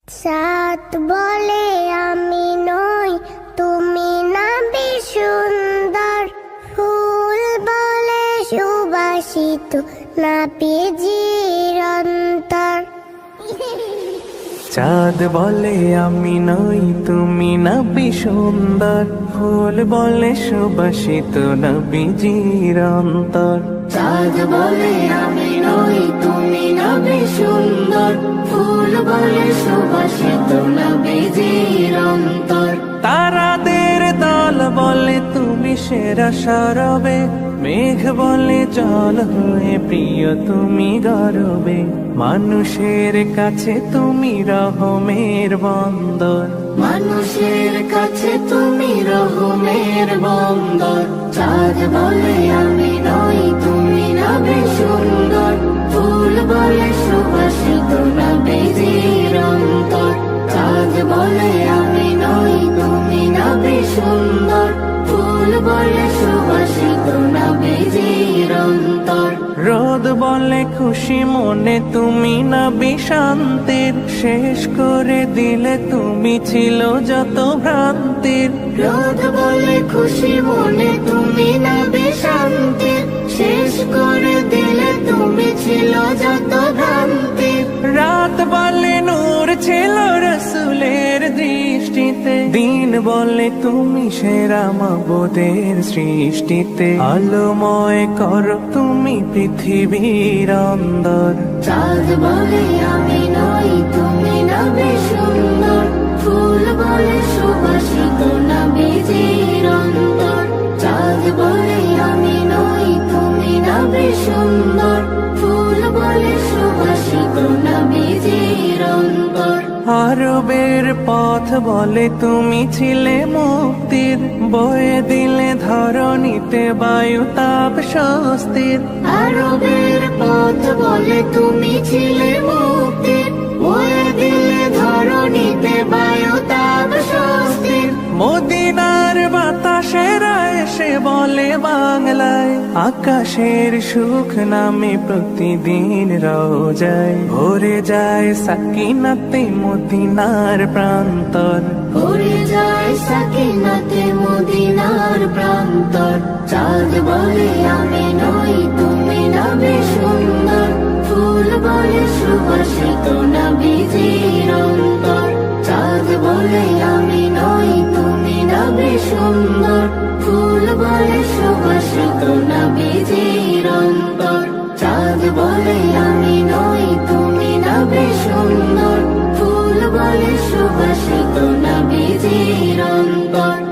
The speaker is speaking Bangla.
চাঁদ বলে আমি নই, তুমি না সুন্দর। ফুল বলে সুবাসিত, না বীজির অন্তর। চাঁদ বলে আমি নই, তুমি নবী সুন্দর। ফুল বলে সুবাসিত, নবীজির অন্তর। চাঁদ বলে আমি নই, তুমি নবী সুন্দর। ফুল বলে সুবাসিত, নবীজির অন্তর। তারাদের দল বলে তুমি সেরা সরবে। মেঘ বলে জল হয়ে প্রিয় তুমি গরবে। মানুষের কাছে তুমি রহমের বন্দর। মানুষের কাছে তুমি রহমের বন্দর। চাঁদ বলে আমি নই, তুমি নবী সুন্দর। ফুল বলে সুবাসিত, নবীজির অন্তর। চাঁদ বলে আমি নই, তুমি নবী সুন্দর। ফুল বলে সুবাসিত, নবীজির অন্তর। রোদ বলে খুশি মনে তুমি নবী শান্তির। শেষ করে দিলে তুমি ছিল যত ভ্রান্তির। রোদ বলে খুশি মনে তুমি নবী শান্তির। শেষ করে দিলে তুমি ছিল যত ভ্রান্তির। রাত বলে নূর ছিল রসুলের দৃষ্টিতে। দিন বলে তুমি সেরা মাবুদের সৃষ্টিতে। আলোময় করো তুমি পৃথিবীর অন্দর। চাঁদ বলে আমি নই, তুমি নবী সুন্দর। ফুল বলে সুবাসিত, নবীজির অন্তর। চাঁদ বলে আমি নই, তুমি নবী সুন্দর। ফুল বলে সুবাসিত, নবীজির অন্তর। আরবের পথ বলে তুমি ছিলে মুক্তির। বয়ে দিলে ধরণীতে বায়ু তাপ স্বস্তির। আরবের পথ বলে তুমি ছিলে মুক্তির। বয়ে দিলে ধরণীতে বায়ু তাপ স্বস্তির। মদিনার বাতাসেরা এসে বলে বাংলায়। আকাশের সুখ নামে প্রতিদিন রোজায়। ভরে যায় সাকিনাতে মদিনার প্রান্তর। ভরে যায় সাকিনাতে মদিনার প্রান্তর। চাঁদ বলে আমি নই, তুমি নবী সুন্দর। ফুল বলে সুবাসিত, নবীজির অন্তর। চাঁদ বলে আমি নই, তুমি নবী সুন্দর। ফুল বলে সুবাসিত, নবীজির অন্তর। চাঁদ বলে আমি নই, তুমি নবী সুন্দর। ফুল বলে সুবাসিত, নবীজির অন্তর।